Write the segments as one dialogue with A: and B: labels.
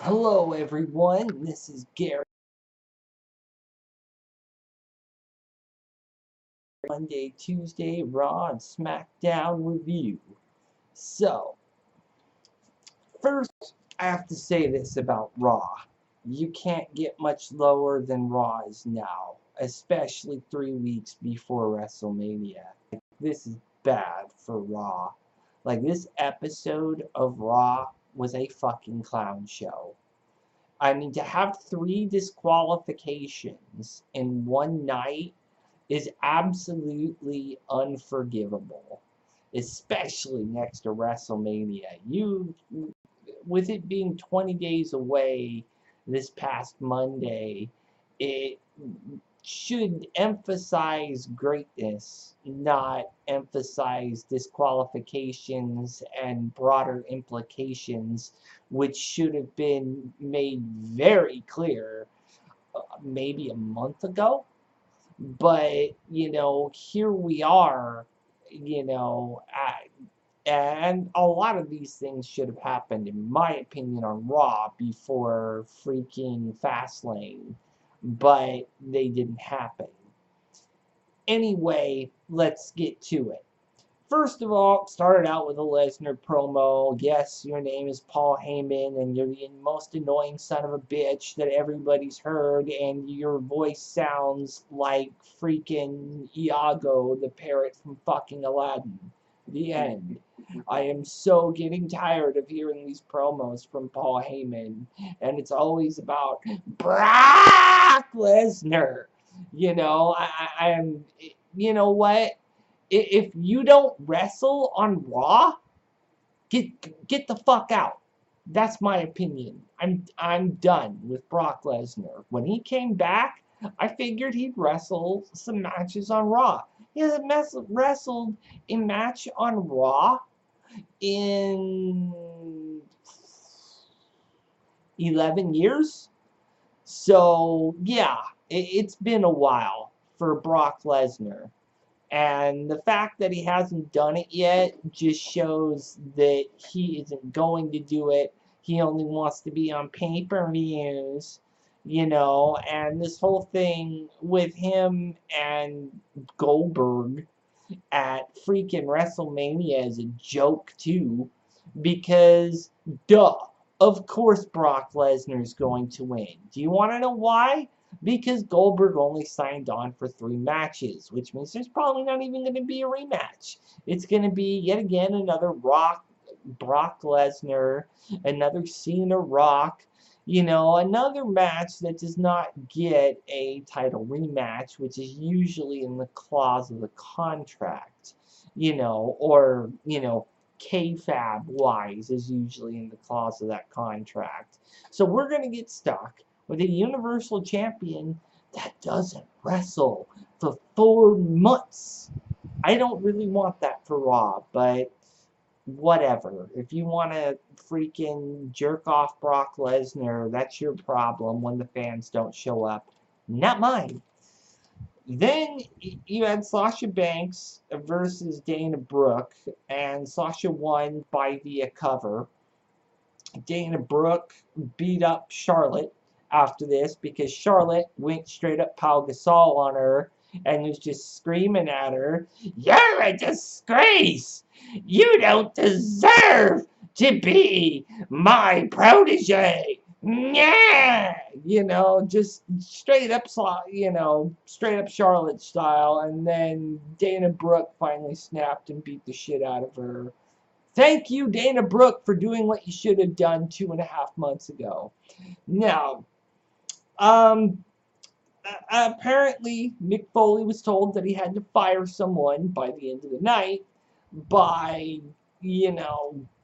A: Hello everyone, this is Gary. Monday, Tuesday, Raw and Smackdown review. So, first I have to say this about Raw. You can't get much lower than Raw is now, especially 3 weeks before WrestleMania. This is bad for Raw. This episode of Raw was a fucking clown show. I mean, to have 3 disqualifications in one night is absolutely unforgivable, especially next to WrestleMania. With it being 20 days away this past Monday, it should emphasize greatness, not emphasize disqualifications and broader implications, which should have been made very clear maybe a month ago. But, here we are, and a lot of these things should have happened, in my opinion, on Raw before freaking Fastlane, but they didn't happen. Anyway, let's get to it. First of all, started out with a Lesnar promo. Yes, your name is Paul Heyman, and you're the most annoying son of a bitch that everybody's heard, and your voice sounds like freaking Iago, the parrot from fucking Aladdin. The end. I am so getting tired of hearing these promos from Paul Heyman, and it's always about Brock Lesnar. I'm. You know what? If you don't wrestle on Raw, get the fuck out. That's my opinion. I'm done with Brock Lesnar. When he came back, I figured he'd wrestle some matches on Raw. He hasn't wrestled a match on Raw in 11 years. So, yeah, it's been a while for Brock Lesnar. And the fact that he hasn't done it yet just shows that he isn't going to do it. He only wants to be on pay-per-views, and this whole thing with him and Goldberg at freaking WrestleMania is a joke too, because duh, of course Brock Lesnar is going to win. Do you want to know why? Because Goldberg only signed on for 3 matches, which means there's probably not even going to be a rematch. It's going to be yet again another Brock Lesnar, another Cena Rock, another match that does not get a title rematch, which is usually in the clause of the contract, or, KFAB wise is usually in the clause of that contract. So we're going to get stuck with a Universal Champion that doesn't wrestle for 4 months. I don't really want that for Raw, but whatever. If you want to freaking jerk off Brock Lesnar, that's your problem when the fans don't show up. Not mine. Then you had Sasha Banks versus Dana Brooke, and Sasha won by via cover. Dana Brooke beat up Charlotte after this because Charlotte went straight up Pau Gasol on her and was just screaming at her, "You're a disgrace! You don't deserve to be my protege!" Yeah, just straight up, straight up Charlotte style, and then Dana Brooke finally snapped and beat the shit out of her. Thank you, Dana Brooke, for doing what you should have done 2.5 months ago. Now, apparently, Mick Foley was told that he had to fire someone by the end of the night by,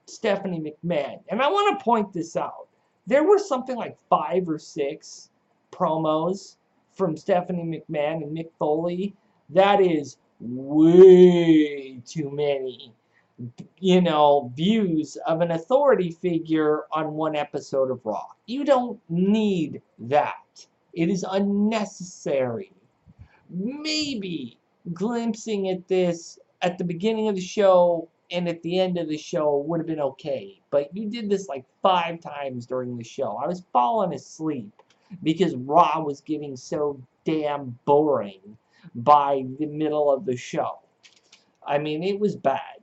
A: Stephanie McMahon. And I want to point this out. There were something like 5 or 6 promos from Stephanie McMahon and Mick Foley. That is way too many, views of an authority figure on one episode of Raw. You don't need that. It is unnecessary. Maybe glimpsing at this at the beginning of the show and at the end of the show would have been okay. But you did this like 5 times during the show. I was falling asleep because Raw was getting so damn boring by the middle of the show. I mean, it was bad.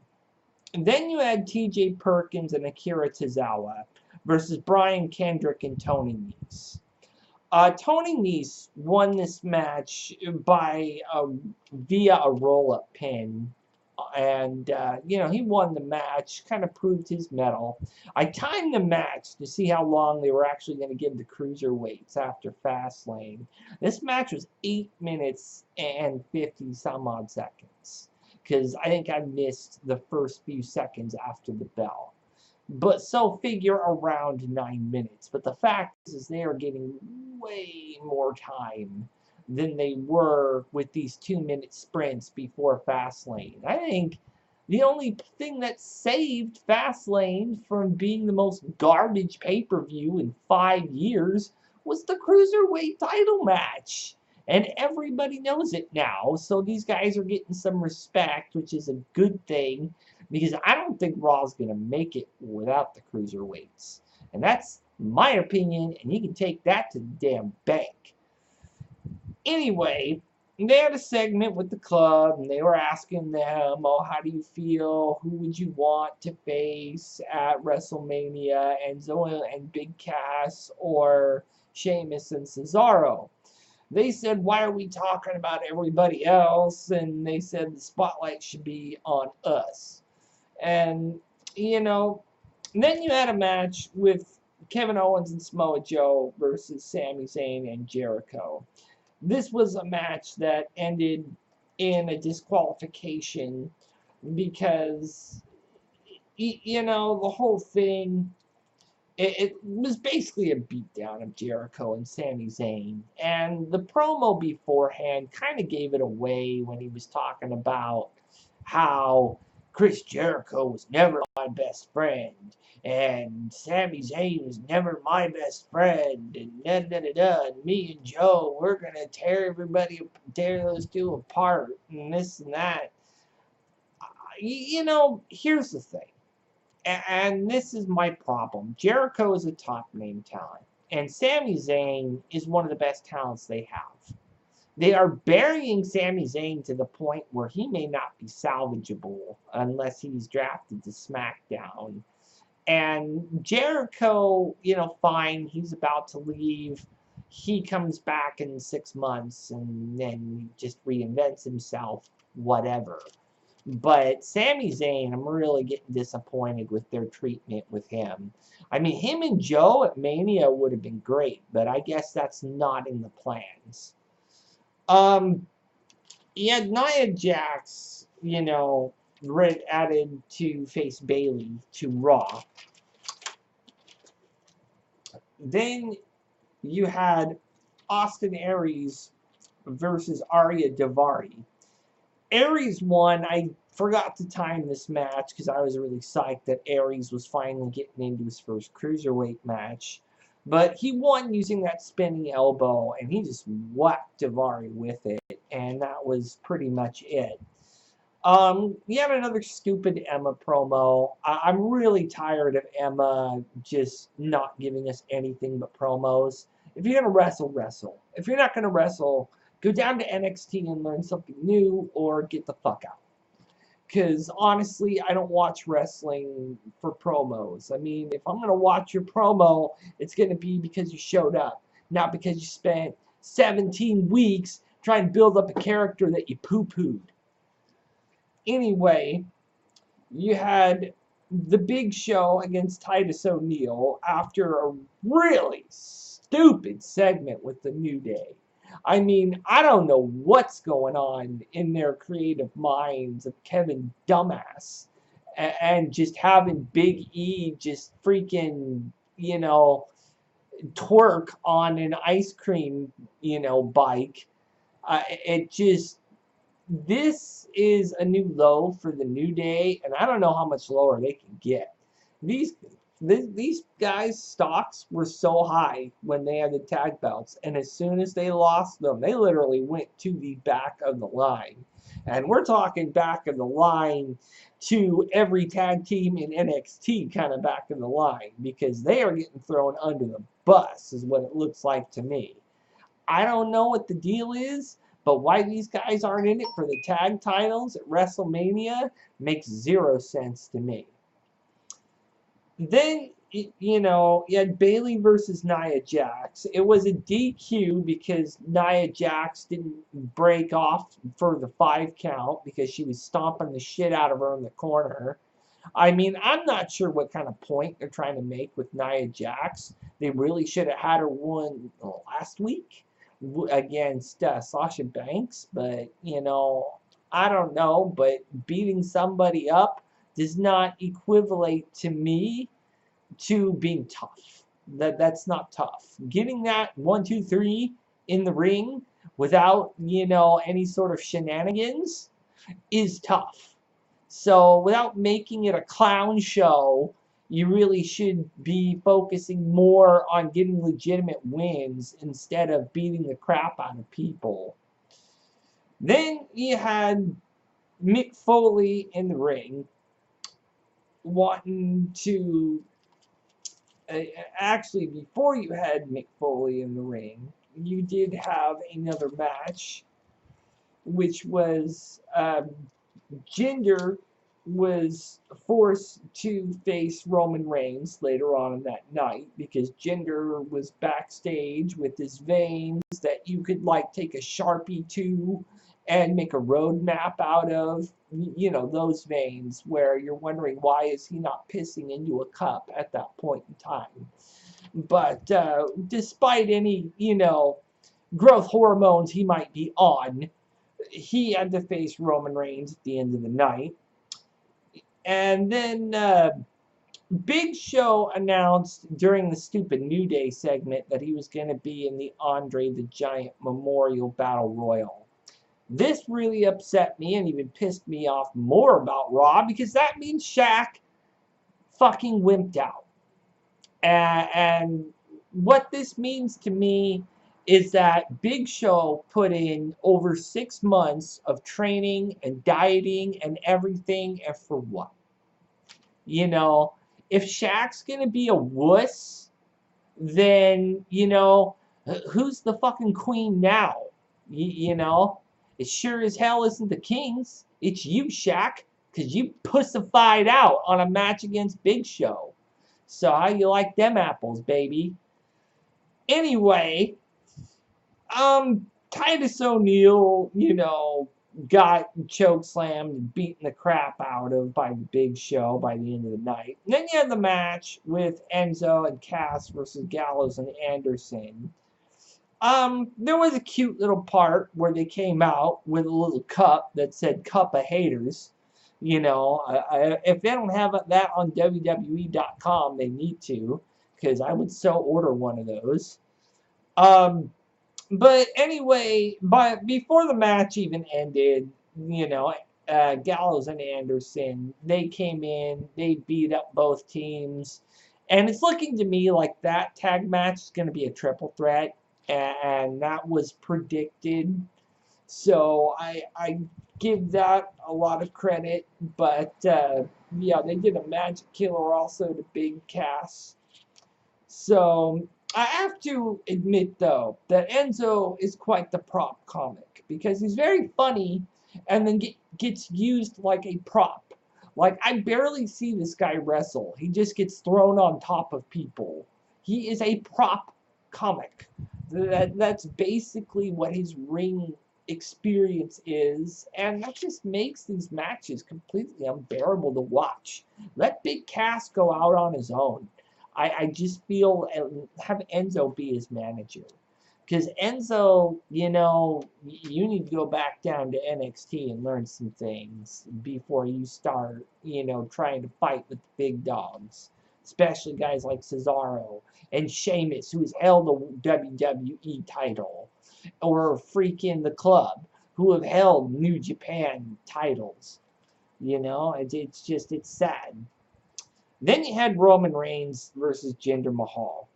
A: And then you had T.J. Perkins and Akira Tozawa versus Brian Kendrick and Tony Nese. Tony Nese won this match by via a roll-up pin, and he won the match, kind of proved his mettle. I timed the match to see how long they were actually going to give the cruiserweights after Fastlane. This match was 8 minutes and 50 some odd seconds, because I think I missed the first few seconds after the bell. But so figure around 9 minutes. But the fact is they are getting way more time than they were with these 2-minute sprints before Fastlane. I think the only thing that saved Fastlane from being the most garbage pay-per-view in 5 years was the Cruiserweight title match. And everybody knows it now, so these guys are getting some respect, which is a good thing, because I don't think Raw's going to make it without the Cruiserweights. And that's my opinion, and you can take that to the damn bank. Anyway, they had a segment with the club, and they were asking them, oh, how do you feel? Who would you want to face at WrestleMania? Enzo and Big Cass, or Sheamus and Cesaro? They said, why are we talking about everybody else? And they said the spotlight should be on us. And, then you had a match with Kevin Owens and Samoa Joe versus Sami Zayn and Jericho. This was a match that ended in a disqualification because, the whole thing, it was basically a beatdown of Jericho and Sami Zayn. And the promo beforehand kind of gave it away when he was talking about how Chris Jericho was never my best friend, and Sami Zayn was never my best friend, and and me and Joe, we're gonna tear those two apart, and this and that. Here's the thing, and this is my problem. Jericho is a top name talent, and Sami Zayn is one of the best talents they have. They are burying Sami Zayn to the point where he may not be salvageable unless he's drafted to SmackDown. And Jericho, fine, he's about to leave. He comes back in 6 months and then just reinvents himself, whatever. But Sami Zayn, I'm really getting disappointed with their treatment with him. I mean, him and Joe at Mania would have been great, but I guess that's not in the plans. You had Nia Jax, added to face Bayley to Raw. Then you had Austin Aries versus Arya Daivari. Aries won. I forgot to time this match because I was really psyched that Aries was finally getting into his first Cruiserweight match. But he won using that spinning elbow, and he just whacked Daivari with it, and that was pretty much it. You had another stupid Emma promo. I'm really tired of Emma just not giving us anything but promos. If you're going to wrestle, wrestle. If you're not going to wrestle, go down to NXT and learn something new, or get the fuck out. Because, honestly, I don't watch wrestling for promos. I mean, if I'm going to watch your promo, it's going to be because you showed up. Not because you spent 17 weeks trying to build up a character that you poo-pooed. Anyway, you had the Big Show against Titus O'Neil after a really stupid segment with the New Day. I mean, I don't know what's going on in their creative minds of Kevin Dumbass and just having Big E just freaking, twerk on an ice cream, bike. This is a new low for the New Day, and I don't know how much lower they can get. These guys' stocks were so high when they had the tag belts, and as soon as they lost them, they literally went to the back of the line. And we're talking back of the line to every tag team in NXT kind of back in the line, because they are getting thrown under the bus, is what it looks like to me. I don't know what the deal is, but why these guys aren't in it for the tag titles at WrestleMania makes zero sense to me. Then, you know, you had Bayley versus Nia Jax. It was a DQ because Nia Jax didn't break off for the 5 count because she was stomping the shit out of her in the corner. I mean, I'm not sure what kind of point they're trying to make with Nia Jax. They really should have had her win last week against Sasha Banks, but, you know, I don't know, but beating somebody up does not equivalent to me to being tough. That's not tough. Getting that 1, 2, 3 in the ring without, you know, any sort of shenanigans is tough. So without making it a clown show, you really should be focusing more on getting legitimate wins instead of beating the crap out of people. Then you had Mick Foley in the ring wanting to... actually, before you had Mick Foley in the ring, you did have another match, which was Jinder was forced to face Roman Reigns later on in that night because Jinder was backstage with his veins that you could like take a Sharpie to and make a road map out of. You know, those veins where you're wondering why is he not pissing into a cup at that point in time. But despite any, you know, growth hormones he might be on, he had to face Roman Reigns at the end of the night. And then Big Show announced during the stupid New Day segment that he was going to be in the Andre the Giant Memorial Battle Royal. This really upset me and even pissed me off more about Raw because that means Shaq fucking wimped out. And what this means to me is that Big Show put in over 6 months of training and dieting and everything, and for what? You know, if Shaq's going to be a wuss, then, you know, who's the fucking queen now? You know? It sure as hell isn't the Kings. It's you, Shaq, because you pussified out on a match against Big Show. So how you like them apples, baby? Anyway, Titus O'Neil, you know, got chokeslammed and beaten the crap out of by the Big Show by the end of the night. And then you had the match with Enzo and Cass versus Gallows and Anderson. There was a cute little part where they came out with a little cup that said "Cup of Haters." You know, if they don't have that on WWE.com, they need to, because I would so order one of those. But anyway, before the match even ended, you know, Gallows and Anderson, they came in, they beat up both teams, and it's looking to me like that tag match is going to be a triple threat. And that was predicted, so I give that a lot of credit. But yeah, they did a magic killer also to Big Cass. So I have to admit though that Enzo is quite the prop comic because he's very funny and then gets used like a prop. Like, I barely see this guy wrestle. He just gets thrown on top of people. He is a prop comic. That's basically what his ring experience is, and that just makes these matches completely unbearable to watch. Let Big Cass go out on his own. I just feel, have Enzo be his manager. Because Enzo, you know, you need to go back down to NXT and learn some things before you start, you know, trying to fight with the big dogs. Especially guys like Cesaro and Sheamus, who has held the WWE title, or freaking the Club, who have held New Japan titles. You know, it's just, it's sad. Then you had Roman Reigns versus Jinder Mahal.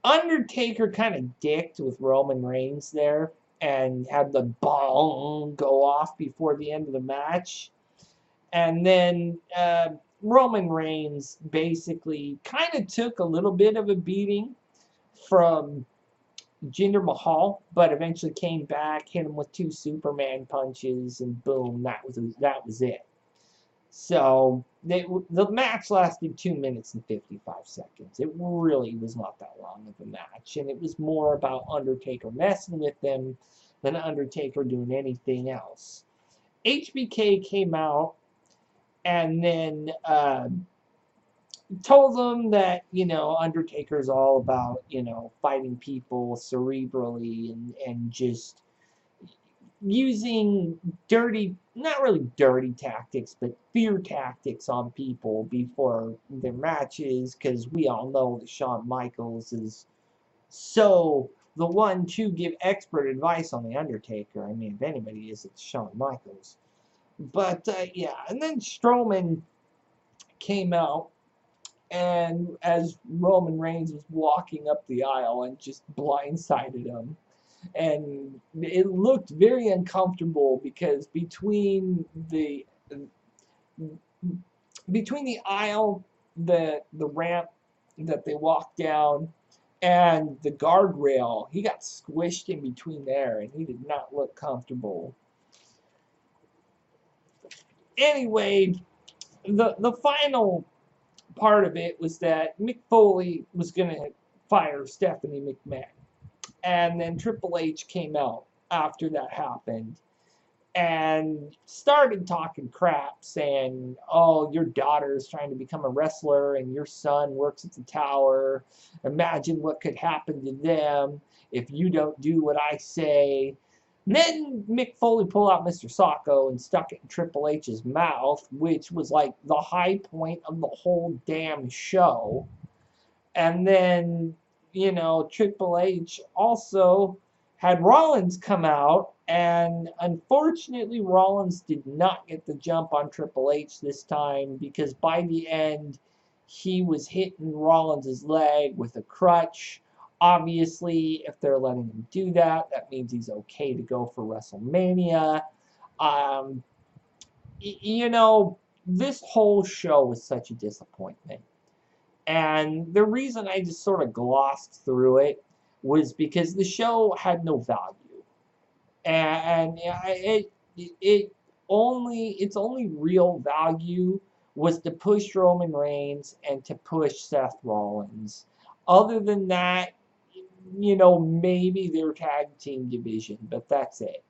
A: Undertaker kind of dicked with Roman Reigns there. and had the bong go off before the end of the match. And then Roman Reigns basically kind of took a little bit of a beating from Jinder Mahal, but eventually came back, hit him with 2 Superman punches, and boom, that was it. So the match lasted 2 minutes and 55 seconds. It really was not that long of a match, and it was more about Undertaker messing with them than Undertaker doing anything else. HBK came out and then told them that, Undertaker's all about, fighting people cerebrally and just using not really dirty tactics, but fear tactics on people before their matches, because we all know that Shawn Michaels is so the one to give expert advice on The Undertaker. I mean, if anybody is, it's Shawn Michaels. But, yeah, and then Strowman came out, and as Roman Reigns was walking up the aisle and just blindsided him, and it looked very uncomfortable because between the aisle, the ramp that they walked down, and the guardrail, he got squished in between there, and he did not look comfortable. Anyway, the final part of it was that Mick Foley was going to fire Stephanie McMahon. And then Triple H came out after that happened and started talking crap, saying, oh, your daughter is trying to become a wrestler and your son works at the tower. Imagine what could happen to them if you don't do what I say. And then Mick Foley pulled out Mr. Socko and stuck it in Triple H's mouth, which was like the high point of the whole damn show. And then, Triple H also had Rollins come out, and unfortunately Rollins did not get the jump on Triple H this time, because by the end he was hitting Rollins' leg with a crutch. Obviously, if they're letting him do that, that means he's okay to go for WrestleMania. This whole show was such a disappointment. And the reason I just sort of glossed through it was because the show had no value. And its only real value was to push Roman Reigns and to push Seth Rollins. Other than that, maybe their tag team division, but that's it.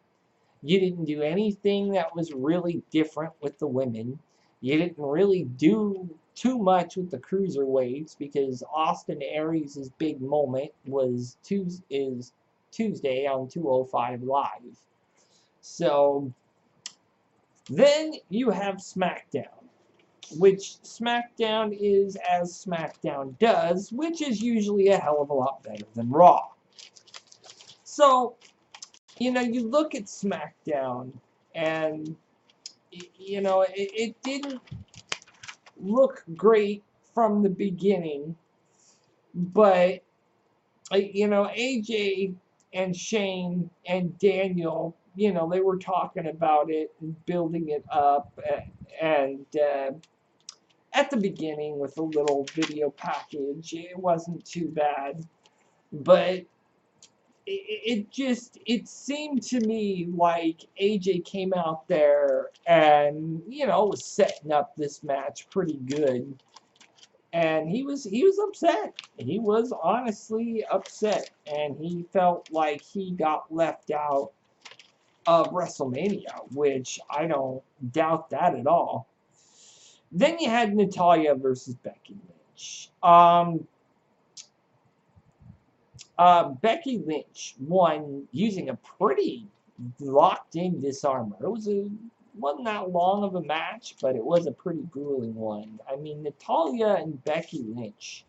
A: You didn't do anything that was really different with the women. You didn't really do too much with the cruiserweights, because Austin Aries' big moment is Tuesday on 205 Live. So then you have SmackDown, which SmackDown is as SmackDown does, which is usually a hell of a lot better than Raw. So, you look at SmackDown, and, it didn't look great from the beginning, but, AJ and Shane and Daniel, they were talking about it and building it up, and at the beginning with a little video package, it wasn't too bad, but it seemed to me like AJ came out there and, was setting up this match pretty good. And he was upset. He was honestly upset. And he felt like he got left out of WrestleMania, which I don't doubt that at all. Then you had Natalya versus Becky Lynch. Becky Lynch won using a pretty locked-in disarmer. Wasn't that long of a match, but it was a pretty grueling one. I mean, Natalya and Becky Lynch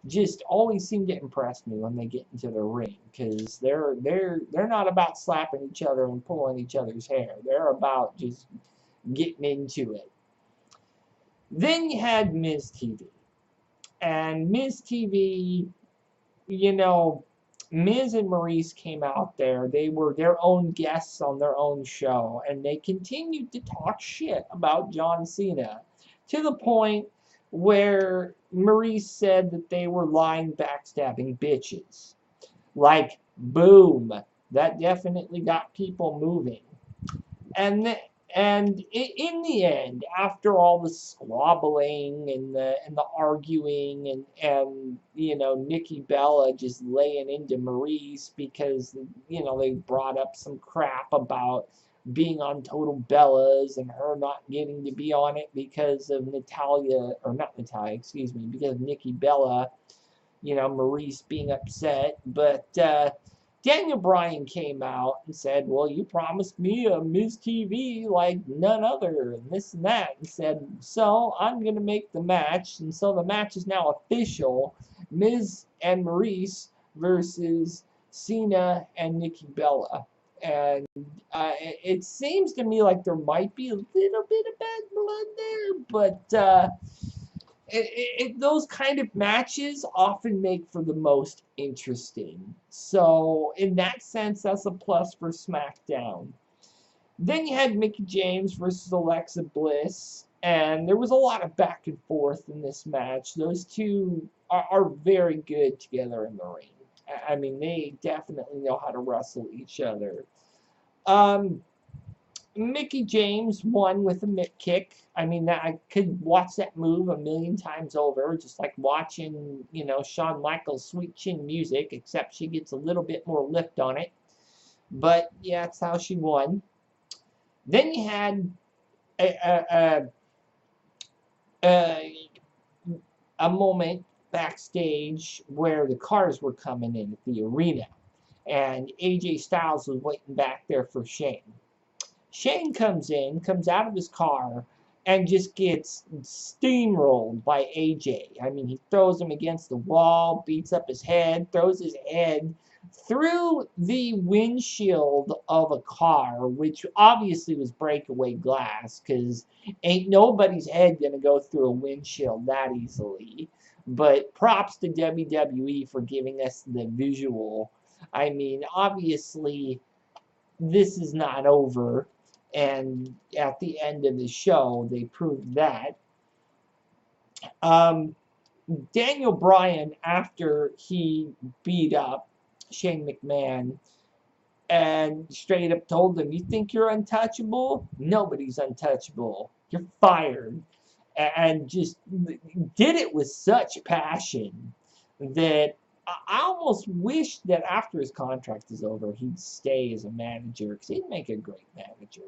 A: just always seem to impress me when they get into the ring, because they're not about slapping each other and pulling each other's hair. They're about just getting into it. Then you had Miz TV, and Miz TV, Miz and Maurice came out there. They were their own guests on their own show, and they continued to talk shit about John Cena to the point where Maurice said that they were lying, backstabbing bitches. Like, boom. That definitely got people moving. And in the end, after all the squabbling and the arguing and Nikki Bella just laying into Maurice because they brought up some crap about being on Total Bellas and her not getting to be on it because of Natalia, or not Natalia, excuse me, because of Nikki Bella, Maurice being upset. But Daniel Bryan came out and said, well, you promised me a Miz TV like none other, and this and that, and said, so I'm going to make the match. And so the match is now official, Miz and Maurice versus Cena and Nikki Bella. And it seems to me like there might be a little bit of bad blood there, but those kind of matches often make for the most interesting. So in that sense, that's a plus for SmackDown. Then you had Mickie James versus Alexa Bliss, and there was a lot of back and forth in this match. Those two are very good together in the ring. I mean, they definitely know how to wrestle each other. Mickie James won with a mitt kick. I mean, I could watch that move a million times over, just like watching, Shawn Michaels' Sweet Chin Music, except she gets a little bit more lift on it. But yeah, that's how she won. Then you had a moment backstage where the cars were coming in at the arena, and AJ Styles was waiting back there for Shane. Shane comes out of his car, and just gets steamrolled by AJ. I mean, he throws him against the wall, beats up his head, throws his head through the windshield of a car, which obviously was breakaway glass, because ain't nobody's head gonna go through a windshield that easily. But props to WWE for giving us the visual. I mean, obviously, this is not over. And at the end of the show, they proved that. Daniel Bryan, after he beat up Shane McMahon and straight up told him, you think you're untouchable? Nobody's untouchable. You're fired. And just did it with such passion that I almost wish that after his contract is over, he'd stay as a manager, because he'd make a great manager.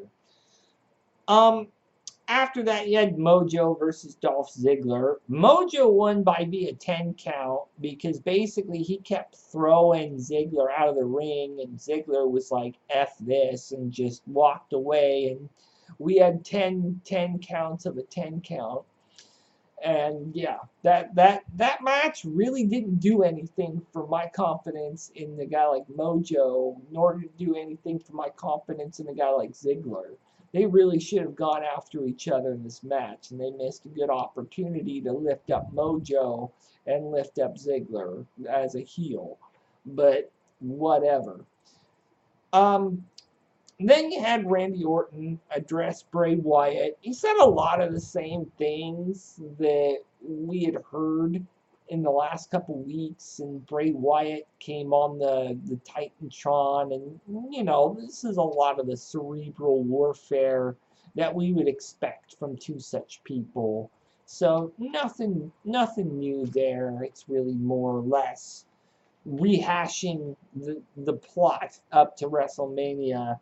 A: After that, you had Mojo versus Dolph Ziggler. Mojo won by via 10 count because basically he kept throwing Ziggler out of the ring, and Ziggler was like, F this, and just walked away. And we had 10 counts of a 10 count. And yeah, that match really didn't do anything for my confidence in the guy like Mojo, nor did it do anything for my confidence in a guy like Ziggler. They really should have gone after each other in this match, and they missed a good opportunity to lift up Mojo and lift up Ziggler as a heel. But whatever. Then you had Randy Orton address Bray Wyatt. He said a lot of the same things that we had heard in the last couple weeks, and Bray Wyatt came on the Titantron, and this is a lot of the cerebral warfare that we would expect from two such people. So nothing new there. It's really more or less rehashing the plot up to WrestleMania.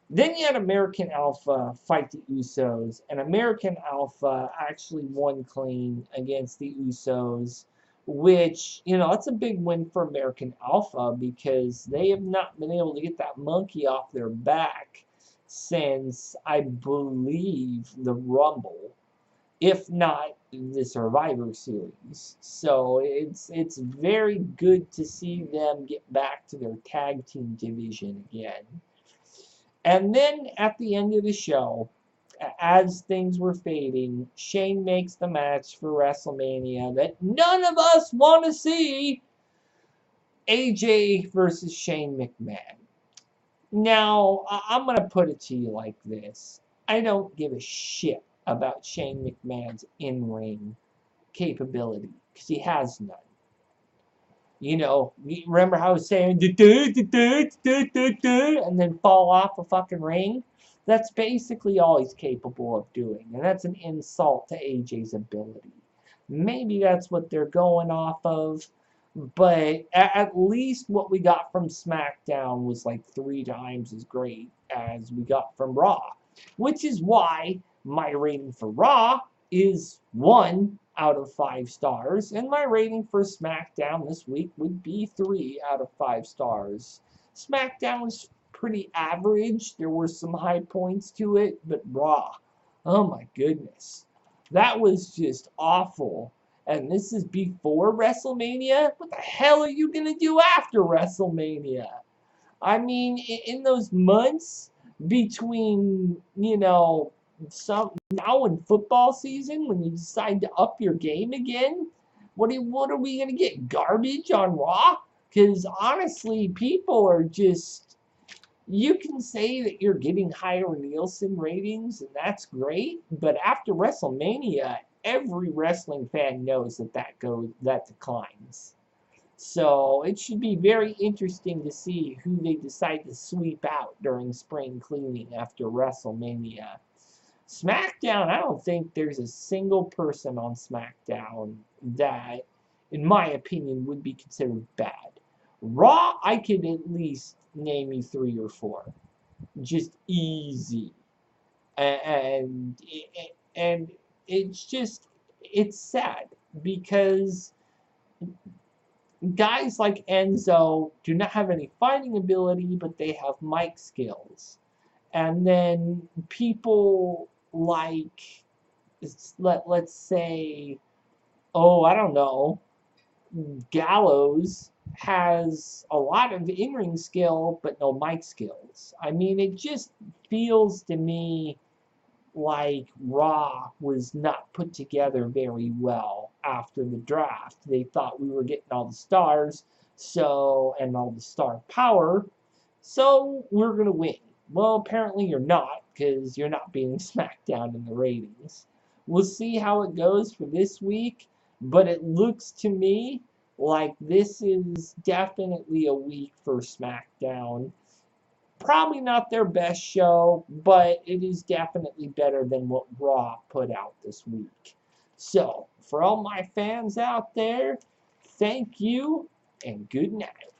A: Then you had American Alpha fight the Usos, and American Alpha actually won clean against the Usos, which, it's a big win for American Alpha because they have not been able to get that monkey off their back since, I believe, the Rumble, if not the Survivor Series. So it's very good to see them get back to their tag team division again. And then at the end of the show, as things were fading, Shane makes the match for WrestleMania that none of us want to see. AJ versus Shane McMahon. Now, I'm going to put it to you like this. I don't give a shit about Shane McMahon's in-ring capability, because he has none. You know, remember how I was saying, and then fall off a fucking ring? That's basically all he's capable of doing, and that's an insult to AJ's ability. Maybe that's what they're going off of, but at least what we got from SmackDown was like 3 times as great as we got from Raw, which is why my rating for Raw is 1 out of 5 stars, and my rating for SmackDown this week would be 3 out of 5 stars. SmackDown was pretty average. There were some high points to it, but Raw, oh my goodness, that was just awful. And this is before WrestleMania? What the hell are you going to do after WrestleMania? I mean, in those months between, you know, some now in football season, when you decide to up your game again, what are we going to get? Garbage on Raw? Because honestly, people are just, you can say that you're getting higher Nielsen ratings, and that's great, but after WrestleMania, every wrestling fan knows that declines. So it should be very interesting to see who they decide to sweep out during spring cleaning after WrestleMania. SmackDown, I don't think there's a single person on SmackDown that, in my opinion, would be considered bad. Raw, I could at least name you 3 or 4. Just easy. And it's just, it's sad because guys like Enzo do not have any fighting ability, but they have mic skills. And then people like, let's say, oh, I don't know, Gallows has a lot of in-ring skill, but no mic skills. I mean, it just feels to me like Raw was not put together very well after the draft. They thought we were getting all the stars, and all the star power, so we're going to win. Well, apparently you're not, because you're not beating SmackDown in the ratings. We'll see how it goes for this week, but it looks to me like this is definitely a week for SmackDown. Probably not their best show, but it is definitely better than what Raw put out this week. So, for all my fans out there, thank you and good night.